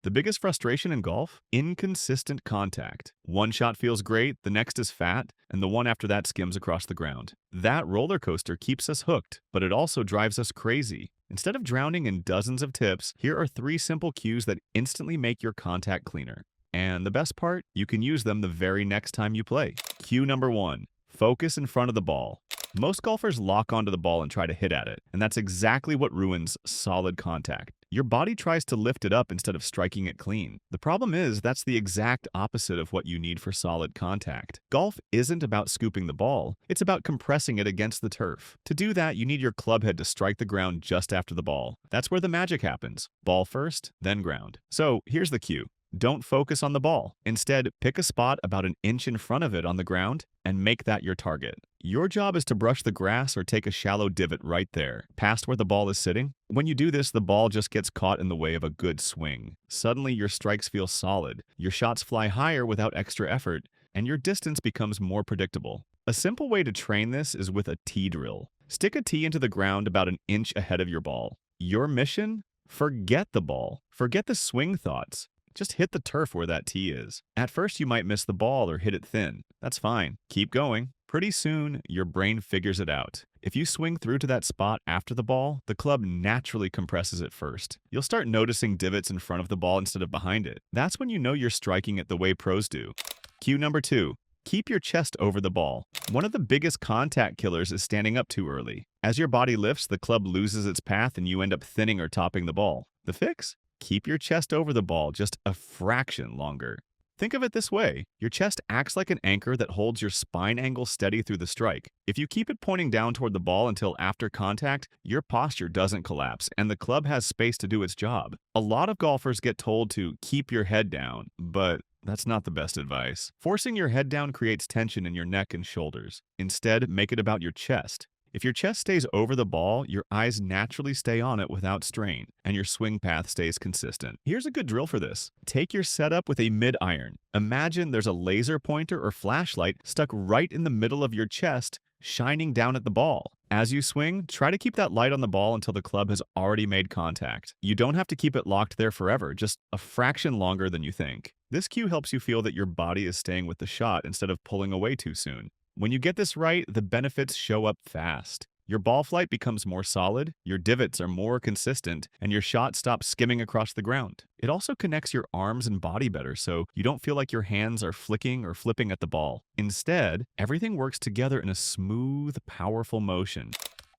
The biggest frustration in golf? Inconsistent contact. One shot feels great, the next is fat, and the one after that skims across the ground. That roller coaster keeps us hooked, but it also drives us crazy. Instead of drowning in dozens of tips, here are 3 simple cues that instantly make your contact cleaner. And the best part, you can use them the very next time you play. Cue number 1. Focus in front of the ball. Most golfers lock onto the ball and try to hit at it, and that's exactly what ruins solid contact. Your body tries to lift it up instead of striking it clean. The problem is, that's the exact opposite of what you need for solid contact. Golf isn't about scooping the ball, it's about compressing it against the turf. To do that, you need your club head to strike the ground just after the ball. That's where the magic happens. Ball first, then ground. So here's the cue. Don't focus on the ball. Instead, pick a spot about an inch in front of it on the ground and make that your target. Your job is to brush the grass or take a shallow divot right there, past where the ball is sitting. When you do this, the ball just gets caught in the way of a good swing. Suddenly, your strikes feel solid, your shots fly higher without extra effort, and your distance becomes more predictable. A simple way to train this is with a tee drill. Stick a tee into the ground about an inch ahead of your ball. Your mission? Forget the ball. Forget the swing thoughts. Just hit the turf where that tee is. At first, you might miss the ball or hit it thin. That's fine. Keep going. Pretty soon, your brain figures it out. If you swing through to that spot after the ball, the club naturally compresses it first. You'll start noticing divots in front of the ball instead of behind it. That's when you know you're striking it the way pros do. Cue number 2. Keep your chest over the ball. One of the biggest contact killers is standing up too early. As your body lifts, the club loses its path and you end up thinning or topping the ball. The fix? Keep your chest over the ball just a fraction longer. Think of it this way. Your chest acts like an anchor that holds your spine angle steady through the strike. If you keep it pointing down toward the ball until after contact, your posture doesn't collapse and the club has space to do its job. A lot of golfers get told to keep your head down, but that's not the best advice. Forcing your head down creates tension in your neck and shoulders. Instead, make it about your chest. If your chest stays over the ball, your eyes naturally stay on it without strain, and your swing path stays consistent. Here's a good drill for this. Take your setup with a mid-iron. Imagine there's a laser pointer or flashlight stuck right in the middle of your chest, shining down at the ball. As you swing, try to keep that light on the ball until the club has already made contact. You don't have to keep it locked there forever, just a fraction longer than you think. This cue helps you feel that your body is staying with the shot instead of pulling away too soon. When you get this right, the benefits show up fast. Your ball flight becomes more solid, your divots are more consistent, and your shot stops skimming across the ground. It also connects your arms and body better, so you don't feel like your hands are flicking or flipping at the ball. Instead, everything works together in a smooth, powerful motion.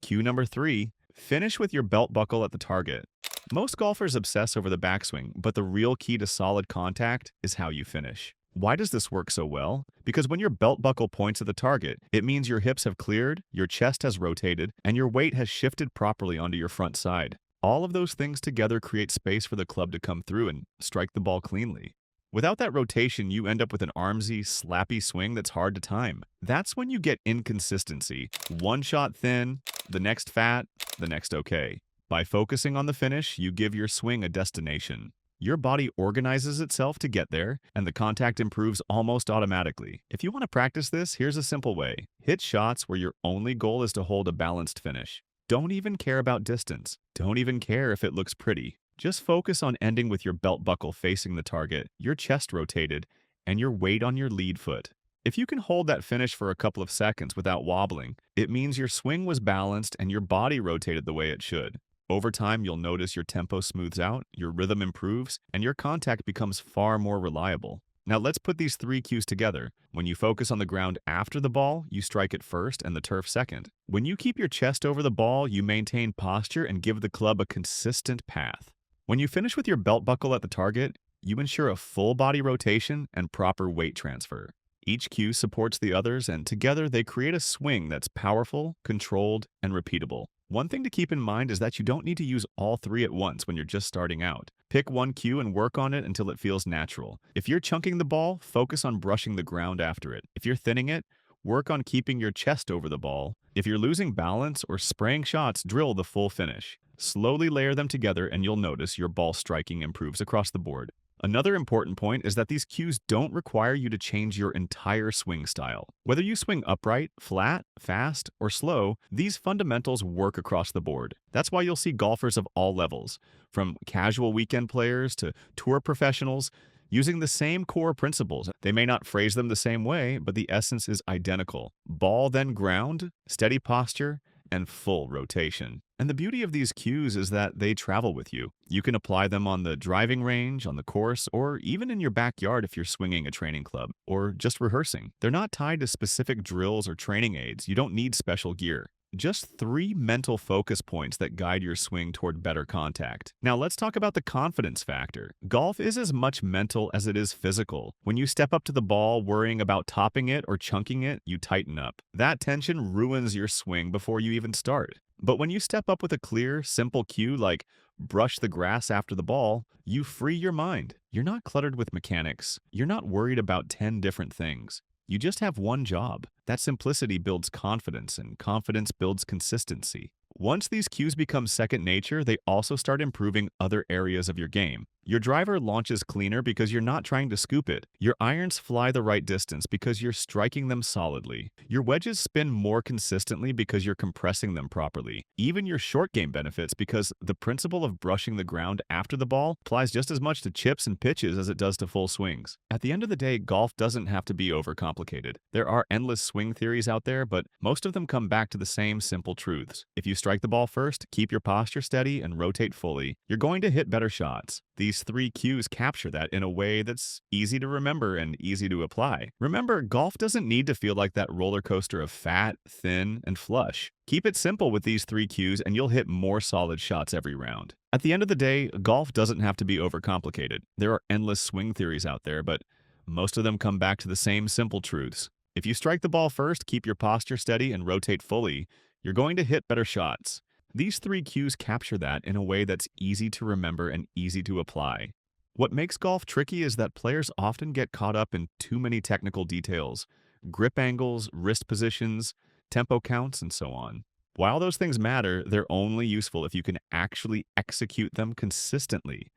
Cue number 3, finish with your belt buckle at the target. Most golfers obsess over the backswing, but the real key to solid contact is how you finish. Why does this work so well? Because when your belt buckle points at the target, it means your hips have cleared, your chest has rotated, and your weight has shifted properly onto your front side. All of those things together create space for the club to come through and strike the ball cleanly. Without that rotation, you end up with an armsy, slappy swing that's hard to time. That's when you get inconsistency. One shot thin, the next fat, the next okay. By focusing on the finish, you give your swing a destination. Your body organizes itself to get there, and the contact improves almost automatically. If you want to practice this, here's a simple way. Hit shots where your only goal is to hold a balanced finish. Don't even care about distance. Don't even care if it looks pretty. Just focus on ending with your belt buckle facing the target, your chest rotated, and your weight on your lead foot. If you can hold that finish for a couple of seconds without wobbling, it means your swing was balanced and your body rotated the way it should. Over time, you'll notice your tempo smooths out, your rhythm improves, and your contact becomes far more reliable. Now let's put these 3 cues together. When you focus on the ground after the ball, you strike it first and the turf second. When you keep your chest over the ball, you maintain posture and give the club a consistent path. When you finish with your belt buckle at the target, you ensure a full body rotation and proper weight transfer. Each cue supports the others, and together they create a swing that's powerful, controlled, and repeatable. One thing to keep in mind is that you don't need to use all 3 at once when you're just starting out. Pick one cue and work on it until it feels natural. If you're chunking the ball, focus on brushing the ground after it. If you're thinning it, work on keeping your chest over the ball. If you're losing balance or spraying shots, drill the full finish. Slowly layer them together and you'll notice your ball striking improves across the board. Another important point is that these cues don't require you to change your entire swing style. Whether you swing upright, flat, fast, or slow, these fundamentals work across the board. That's why you'll see golfers of all levels, from casual weekend players to tour professionals, using the same core principles. They may not phrase them the same way, but the essence is identical. Ball then ground, steady posture, and full rotation. And the beauty of these cues is that they travel with you. You can apply them on the driving range, on the course, or even in your backyard if you're swinging a training club or just rehearsing. They're not tied to specific drills or training aids. You don't need special gear. Just 3 mental focus points that guide your swing toward better contact. Now let's talk about the confidence factor. Golf is as much mental as it is physical. When you step up to the ball worrying about topping it or chunking it, you tighten up. That tension ruins your swing before you even start. But when you step up with a clear, simple cue like brush the grass after the ball, you free your mind. You're not cluttered with mechanics. You're not worried about 10 different things. You just have one job. That simplicity builds confidence, and confidence builds consistency. Once these cues become second nature, they also start improving other areas of your game. Your driver launches cleaner because you're not trying to scoop it. Your irons fly the right distance because you're striking them solidly. Your wedges spin more consistently because you're compressing them properly. Even your short game benefits because the principle of brushing the ground after the ball applies just as much to chips and pitches as it does to full swings. At the end of the day, golf doesn't have to be overcomplicated. There are endless swing theories out there, but most of them come back to the same simple truths. If you strike the ball first, keep your posture steady, and rotate fully, you're going to hit better shots. These 3 cues capture that in a way that's easy to remember and easy to apply. Remember, golf doesn't need to feel like that roller coaster of fat, thin, and flush. Keep it simple with these 3 cues and you'll hit more solid shots every round. At the end of the day, golf doesn't have to be overcomplicated. There are endless swing theories out there, but most of them come back to the same simple truths. If you strike the ball first, keep your posture steady, and rotate fully, you're going to hit better shots. These 3 cues capture that in a way that's easy to remember and easy to apply. What makes golf tricky is that players often get caught up in too many technical details: grip angles, wrist positions, tempo counts, and so on. While those things matter, they're only useful if you can actually execute them consistently.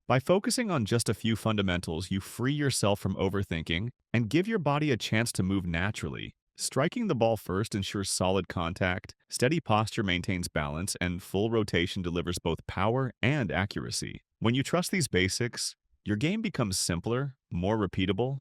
By focusing on just a few fundamentals, you free yourself from overthinking and give your body a chance to move naturally. Striking the ball first ensures solid contact, steady posture maintains balance, and full rotation delivers both power and accuracy. When you trust these basics, your game becomes simpler, more repeatable,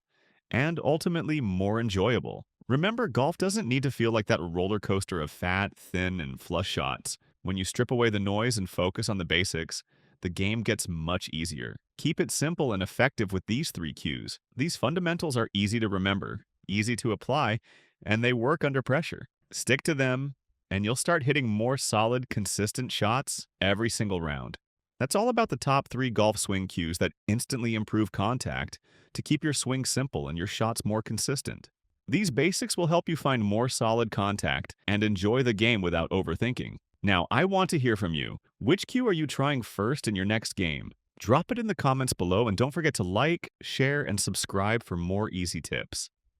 and ultimately more enjoyable. Remember, golf doesn't need to feel like that roller coaster of fat, thin, and flush shots. When you strip away the noise and focus on the basics, the game gets much easier. Keep it simple and effective with these 3 cues. These fundamentals are easy to remember, easy to apply, and they work under pressure. Stick to them, and you'll start hitting more solid, consistent shots every single round. That's all about the top 3 golf swing cues that instantly improve contact to keep your swing simple and your shots more consistent. These basics will help you find more solid contact and enjoy the game without overthinking. Now, I want to hear from you. Which cue are you trying first in your next game? Drop it in the comments below, and don't forget to like, share, and subscribe for more easy tips.